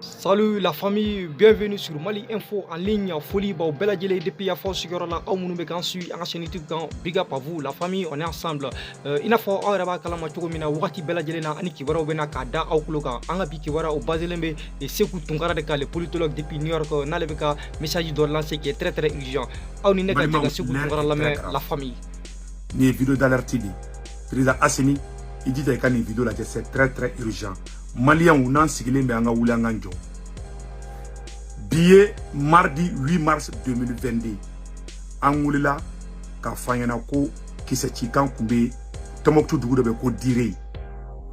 Salut la famille, bienvenue sur Mali Info en ligne. Folie, bella djele depuis la force sur la Aoumoubé su en chaîne YouTube. Big up à vous, la famille, on est ensemble. Il a fait un rabat kalama chogomina, wati bella djele na aniki wara obena kada aukloka, anga biki wara au bazelembe et sekou tungara de ka le politologue depuis New York, n'alebeka message de lancer qui est très très urgent. Aouni neka tega sekou tungara la famille. Ni vidéo d'alerte dit. Président Assimi, il dit que les vidéos là c'est très très urgent. Malien ou nan sigilé mais anga wuli anga njo. Billet mardi 8 mars 2022. Angulila ka fanyana ko kiseti kan kumbe tomoktu dugu de ko dire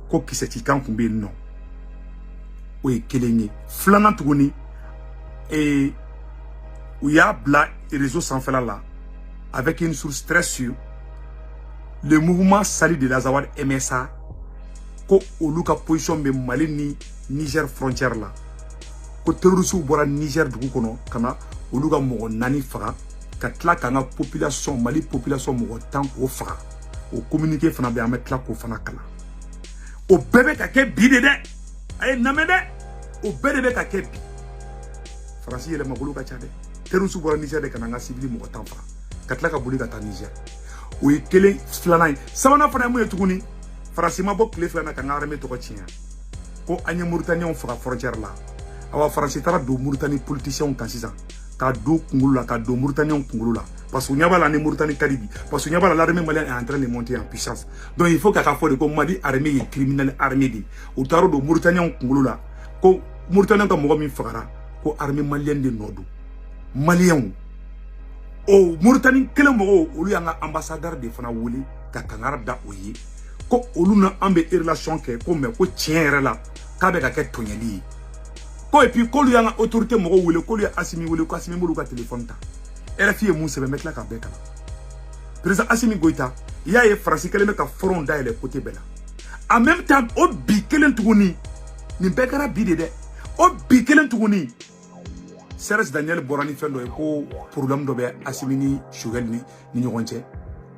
ko kiseti kan kumbe non. Oui kelenye flana tuguni et où y a bla réseau sans faire là avec une source très sûre. Le mouvement Sali de l'Azawad MSA ko oluka position be Mali ni Niger frontière là ko terroriste bora Niger dugu kono kana oluka mo nani faga ka tla kana population Mali population mo tan ko faga o communiquer fana be amet la ko fana kala o bebe ka ke bi de ay namede o bebe ka ke bi France yele magulu ka chade terroriste bora Niger de kana nga civil mo tan faga ka tla ka buli ka ta Niger o kele flana samana fana mo yetuguni France ma bok le flana ka ngarame to ko tinya ko anya Mauritanie on fera frontière là awa France tara do Mauritanie politicien kan sisan ka do kungulu la ka do Mauritanie kungulu la parce que nyaba la ne Mauritanie Caribe parce que nyaba la l'armée malienne est en train de monter en puissance donc il faut qu'à fois de comme Mali armée est criminel armée di o taro do Mauritanie kungulu la ko Mauritanie ka mo mi fagara ko armée malienne de nodu malien o Mauritanie kele mo o lu anga ambassadeur de fana wuli ka kangara da oyi ko oluna ambe relation ke ko me ko tienre la ka be ka ke tonyeli ko et puis ko lu yanga autorité mo wule ko lu Assimi wule ko Assimi mo lu ka téléphone ta era fie mu se be metla ka be ka président Assimi Goïta ya ye France kele me ka front da le côté bela en même temps o bi kelen tuguni ni be kara bi de o bi kelen tuguni Serge Daniel Borani fendo e ko problème do be Assimi ni Choguel ni nyogonche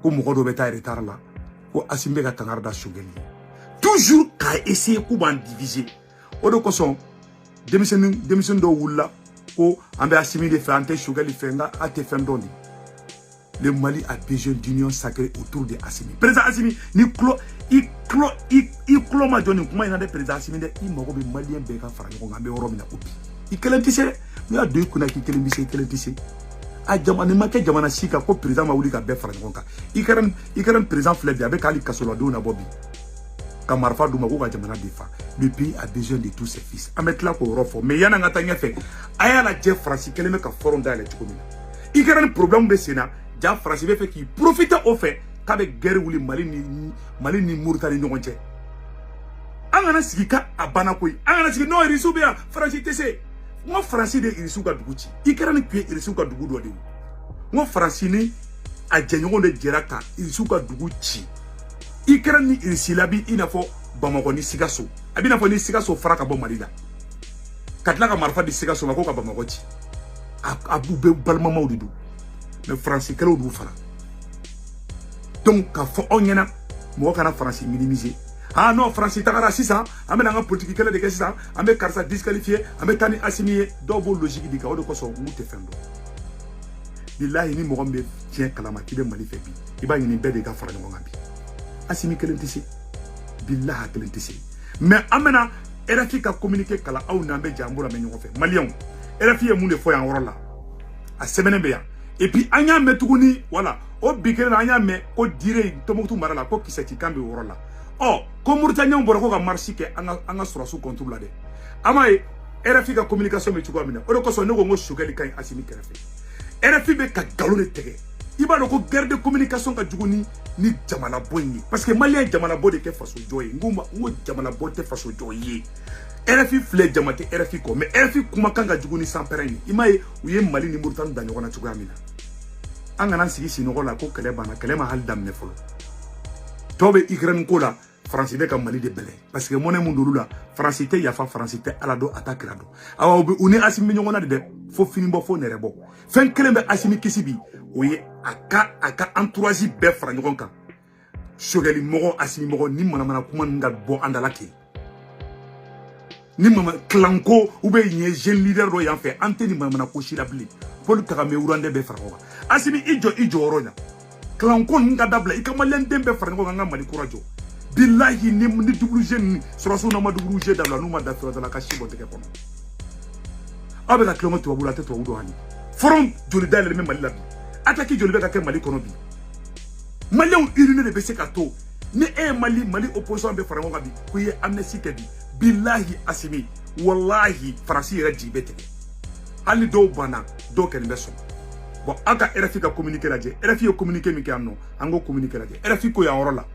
ko mo do be ta retard la ko Assimi ka tangarda Choguel toujours ka essayer ko ban diviser o do ko son démission do wula ko ambe Assimi de fante Choguel fenga ate fendoni le Mali a besoin d'union sacrée autour de Assimi président Assimi ni clo ma joni kuma ina de président Assimi de i mogo be malien be ka fara ko ngambe romina obi i kelentise mi a de kuna ki kelentise a jamana ma ke jamana sika ko président ma wuli ka be fara ko ka i karan président fleb ya be kali kasola do na bobi Kamarfa Douma ko ka jamana defa le pays a besoin de tous ses fils amet la ko rofo mais yana ngata nyefe aya la je France keleme ka forum da le tukomina i karan problème be sena ja France be fait qui profite au fait qu'avec guerre wuli Mali ni Mauritanie ngonche angana sigika abana koy angana sigi no irisu be France tc ngo France de irisu ka duguci i karan ku irisu ka dugu do de ngo France ni a jenyo de jeraka irisu ka duguci i karan ni irisi labi ina fo Bamako ni Sigasso abina fo ni Sigasso fara ka bo Mali la katla ka marfa di Sigasso mako ka Bamako ci abu be balma mawdidu mais France kelo du fara donc ka fo onyana mo kana France minimiser ah non France takara sisa amena nga politique kele de kesa ambe karsa disqualifié ambe tani Assimi do bo logique di ka o de ko so mute fendo billahi ni mo gombe tien kalama ki be Mali febi iba ni be de ka fara ngo ngambi Assimi kelentisi billahi kelentisi mais amena RFI ka communiquer kala aw nambe jambura me nyoko fe malien RFI e mu de fo yan woro la a semene be ya et puis anya metuguni voilà o bikere na anya me ko dire tomoktu marala ko kiseti kambe woro la oh ko Mauritanie boro ko ka marché ke anga sura sous contrôle la de amaye RFI ka communication me tuko amina o de ko so nego ngo Choguel kan Assimi kerefe RFI be ka galone tege iba do ko guerre de communication ka juguni ni jamana boyi parce que malien jamana bo de ke faso joye ngumba ngo jamana bo te faso joye RFI flé jamate RFI ko mais RFI kuma kanga juguni sans pereni imaye uye Mali ni Mauritanie da nyogona tuko amina angana sigi sinogo la ko kele bana kele ma hal damne folo tobe Ukraine ko la France be ka Mali de belé parce que moné mundulu la France te yafa France te ala do attaque la do awa be uni Assimi nyogona de fo fini bo fo nere bo fen kele be Assimi kisibi oye aka entourage be fara nyogon kan Choguel mogo Assimi mogo ni mana kuma nga bo andala ke ni mama clanco ou be nye jeune leader do yan fait anteni mama na ko shirabli pol tagame urande be farwa asimi ijo oronya clanco nga dabla ikamalen dembe farwa nga mali kurajo billahi ni double jeune surasu na ma double jeune dabla numa da fera la kashi bo teke kono abe la clanco to bula teto wudo hani forum joli dal le mali labi ataki joli be ka ke mali kono bi mali on urine de be se kato ni mali opposition be farwa bi ku ye amnesty kedi billahi asimi wallahi farasi yɛrɛ jibe tigɛ hali dɔw banna dɔw kɛlen bɛ sɔn bon an ka RFI ka communiqué lajɛ RFI ye communiqué min kɛ yan nɔ an k'o communiqué lajɛ RFI ko yan yɔrɔ la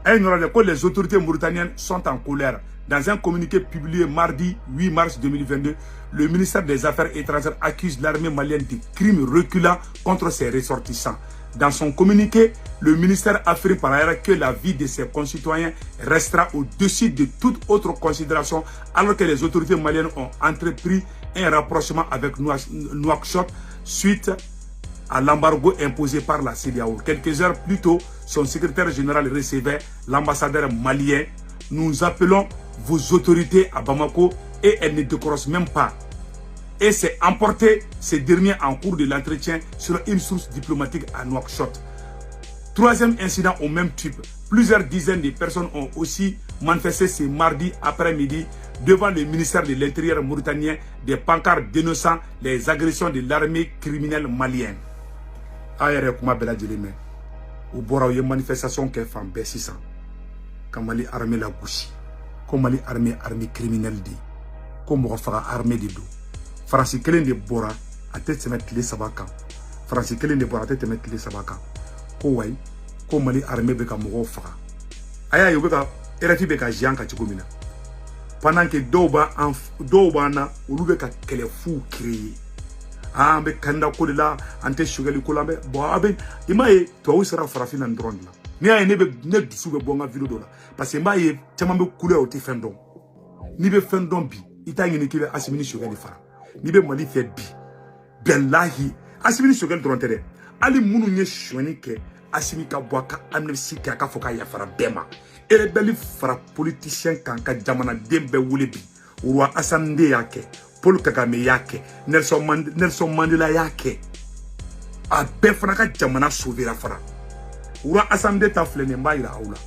a ye yɔrɔ lajɛ ko les autorités mauritaniennes sont en colère. Dans un communiqué publié mardi 8 mars 2022, le ministère des Affaires étrangères accuse l'armée malienne de crimes reculants contre ses ressortissants. Dans son communiqué, le ministère affirme par ailleurs que la vie de ses concitoyens restera au-dessus de toute autre considération, alors que les autorités maliennes ont entrepris un rapprochement avec Nouakchott suite à l'embargo imposé par la CEDEAO. Quelques heures plus tôt, son secrétaire général recevait l'ambassadeur malien. Nous appelons vos autorités à Bamako et elles ne décrochent même pas. Et c'est emporté ces derniers en cours de l'entretien sur une source diplomatique à Nouakchott. Troisième incident au même type. Plusieurs dizaines de personnes ont aussi manifesté ce mardi après-midi devant le ministère de l'Intérieur mauritanien des pancartes dénonçant les agressions de l'armée criminelle malienne. Aïe, kuma bela djeleme. Ou bora une manifestation qui est fan B600. Quand Mali armée la gouchi. Comme Mali armée criminelle dit. Comme on fera armée de dos. Fransi kelen de bora a tête se mettre les sabakan. Fransi kelen de bora a tête se mettre les sabakan. Ko way ko Mali armée be ka mogo faga. Aya yo be ka RFI be ka jian ka tikomina. Pendant que doba na olu be ka kele fou créer. Ah be kanda ko de la ante sugali ko lambe bo abe imaye to o sera farafina ndron la. Ni ay ne be ne dusu be bonga vidéo do la parce que maye tama be couleur o te fendon. Ni be fendon bi ita ngini kibe asimini sugali fara. Ni be Mali fait bi billahi asimi sogal drontere ali munu nye shoni ke asimi ka boaka amnesty ka ka foka ya fara bema ele beli fara politicien kan ka jamana dembe wule bi roi Assane yake Paul Kagame yake Nelson Mandela yake a be fana ka jamana sauvera fara roi Assane ta flene mbaira aula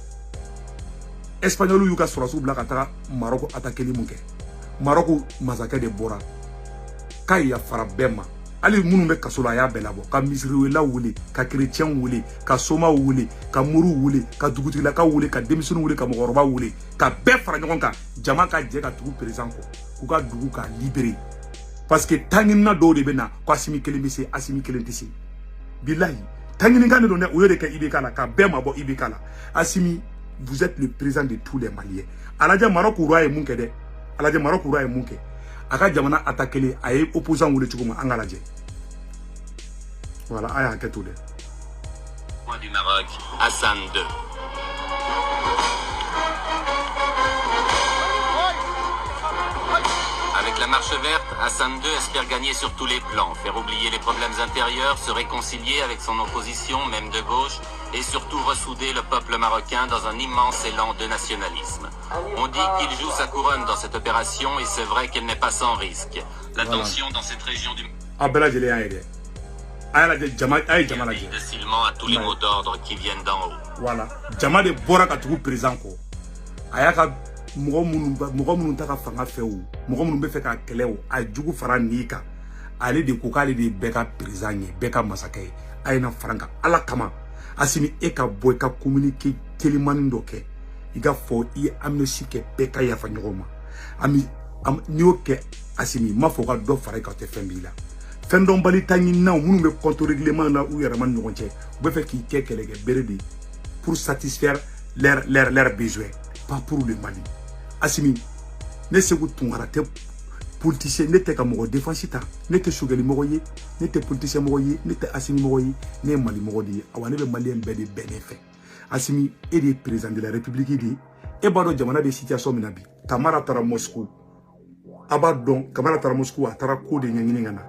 espagnol yu ka surasu bla ka ta Maroko attaquer munke Maroko massacre de Bora Kaya fara bema ali munu be kasola ya belabo ka misriwela wuli ka chrétien wuli ka soma wuli ka muru wuli ka dugutila ka wuli ka demisunu wuli ka mogoroba wuli ka be fara nyon ka jama ka je ka tugu président ko ka dugu ka libérer parce que tangina do de bena ko asimi kelembisi asimi kelentisi billahi tangina ngane do ne o yode ka ibekala ka bema bo ibekala asimi vous êtes le président de tous les Maliens alaja Maroko roi e munke de alaja Maroko roi e munke aka jamana attaquer ay opposant wule tuguma angalaje voilà aya ketule du Maroc Hassan II. Avec la marche verte, Hassan II espère gagner sur tous les plans, faire oublier les problèmes intérieurs, se réconcilier avec son opposition, même de gauche, et surtout ressouder le peuple marocain dans un immense élan de nationalisme. On dit qu'il joue sa couronne dans cette opération et c'est vrai qu'elle n'est pas sans risque. La tension dans cette région du décilement à tous les mots d'ordre qui viennent d'en haut. Voilà. Jama de bora ka tugu président ko. Ayaka mogo munu ta ka fanga feu. Mogo munu be fe ka kele o a jugu fara nika. Ale de ko kale de beka président ye, beka masakay. Ayna faranga ala kama. Asimi e ka boy ka communiquer telemani ndoke. Iga fo I amnesty ke beka ya fa nyoma. Ami nyoke asimi mafoka do fara ka te fembila. Fendon bali tangi na munu be compte règlement na ou yaraman nyonche. Be fe ki kekelege beredi pour satisfaire leurs besoins, pas pour le Mali. Asimi ne se gout tungara te politicien ne te ka mogo défensita ne te sugali mogoye ne te politicien mogoye ne te asimi mogoye ne Mali mogodi awane be malien be de benefe. Asimi est le président de la République dit e bado jamana be situation minabi Kamara tara Moscou abadon Kamara tara Moscou atara ko de nyangini ngana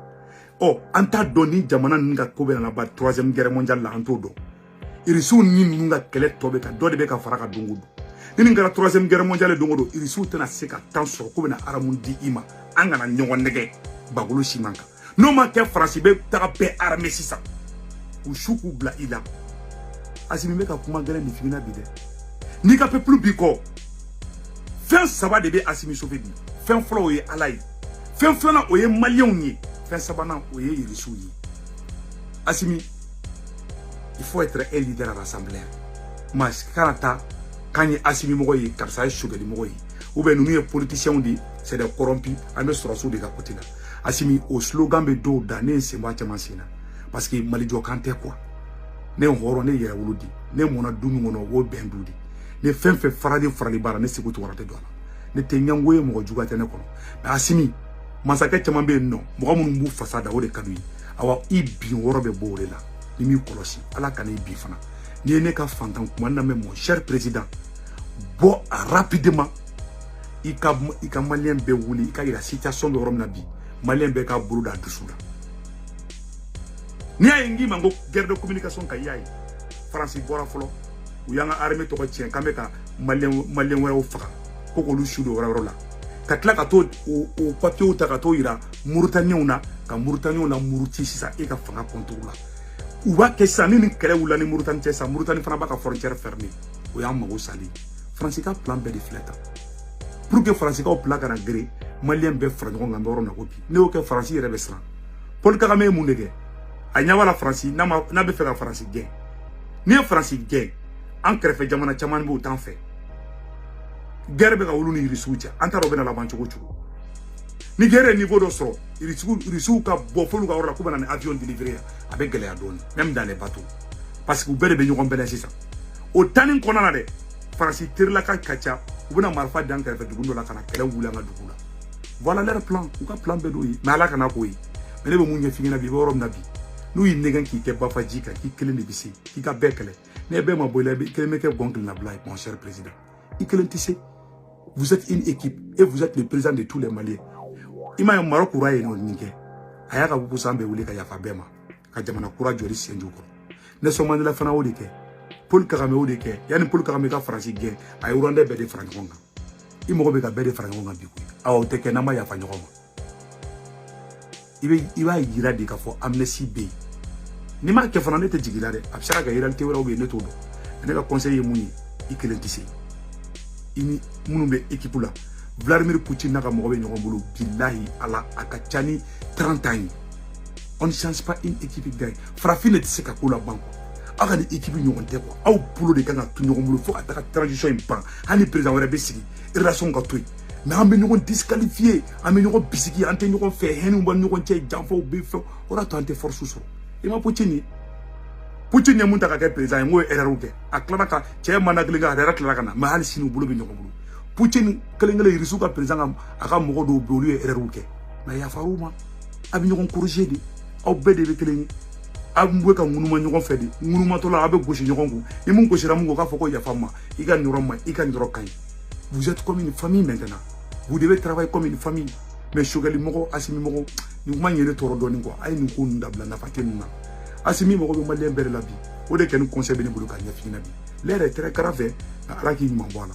oh anta doni jamana nga ko be na ba 3e guerre mondiale la anto do irisu ni nunga kele tobe ka do de be ka faraka dungudu ni ngara 3e guerre mondiale dongodo irisu tana seka tan so ko bena aramundi ima angana nyongon nege bagulu simanka no ma ke France be ta pe armée sisa ou choukou bla ila asimi meka kuma gele ni fina bide ni ka pe plus biko fin saba de be asimi sofedi fin flo ye alay fin flana oye malien ni fin saba na oye irisu yi asimi il faut être un leader à l'assemblée mas kanata kanye asimi mogoyi karsa shugeli mogoyi ou ben nous politiciens dit c'est des corrompus à nos sous de côté là asimi au slogan be do dané c'est moi tamansina parce que mali jo kanté quoi ne horo ne ya wuludi ne mona dunu ngono wo bendudi ne femfe farade bara ne sikutu warate do ne tenyango ye mo juga tane kono mais asimi masaka tama be no mo mun bu fasada wo de kadu awa ibi woro be bole la ni mi kolosi ala kana ibi fana ni ne ka fantan kuma na mon cher président bo rapidement ika malien be wuli ika ila situation de rom na bi malien be ka buru da dusula ni ay ngi mango guerre de communication ka yayi France bora folo u yanga armée to ko tien kameka malien wera o faka ko ko lu shudo wera rola ka tla ka to o papier o ta ka to ira Mauritania ka Mauritania na muruti sisa e ka fanga contrôle ou va que ça ni kele wula ni Mauritanie sa Mauritanie fana ba ka frontière fermée o ya mago sali France ka plan be de fleta pour que France ka o plan kana gré malien be fra ngonga ndoro na kopi ne o ke France yere be sra Paul Kagame mu ndege anya wala France na be fe ka France gain ni France gain en krefe jamana chaman bu tan fe guerre be ka wulu ni risuja anta robena la bancho chugo ni guerre niveau do sro risu ka bo folu ka wala ko bana avion délivré avec gele adon même dans les bateaux parce que vous bele be ñogon bele c'est ça au tanin konana de France tire la ka kacha ubuna marfa dan ka fe dugundo la kana kele wula nga dugula voilà leur plan ou ka plan be do yi mais ala kana ko yi mais be munye fingina bi borom na bi nous yi negan ki ke bafa jika ki kele ne bisi ki ka bekele ne be ma boyle be kele meke gongle na blay mon cher président ikelen tissé vous êtes une équipe et vous êtes le président de tous les Maliens ima yo Maroc raye no ninge aya ka buku sambe wuli ka yafa bema ka jamana kura jori senju ko ne so mandela fana wodi ke Paul Kagame wodi ke yani Paul Kagame ka France gen ay urande be de France ngonga imo be ka be de France ngonga biku aw te ke na ma yafa nyoko iba yira di ka fo amnesty be ni ma ke fana ne te jigila de absara ga yiral te wala be ne to do ne ka conseiller muni ikelentisi ini munumbe équipe la Vladimir Poutine n'a pas mourir nyongolo billahi ala akachani 30 ans. On ne change pas une équipe gagne. Frafine de ce qu'a la banque. Aga ni équipe nyongonte quoi. Au boulot de kana tu nyongolo faut attaquer transition impan. Hani président wala besiki. Relation ka toy. Mais ambe nyogon disqualifié, ambe nyogon bisiki, ante nyogon fait henu bon nyogon tie janfo be fe. Ora to ante force so. E ma Poutine Poutine munta ka président ngo eraruke. Aklana ka tie managlinga rekla kana. Ma hal sinu boulot be nyogon boulot. Poutine kelengele irisuka président aka mogo do bolu ereruke na ya faruma abi ñogon corriger di aw bede be keleng ab mbwe ka ngunuma ñogon fedi ngunuma to la abe goshi ñogon ko e mun ko shira mun ko ka foko ya fama iga ñoroma iga ñorokan vous êtes comme une famille maintenant vous devez travailler comme une famille mais shogali mogo asimi mogo ni ma ñene toro doni ko ay ni ko ndabla na fatenna asimi mogo be malien bere la bi o de ken conseil be ni bulu ka ñafi na bi l'air est très grave ala ki mo voilà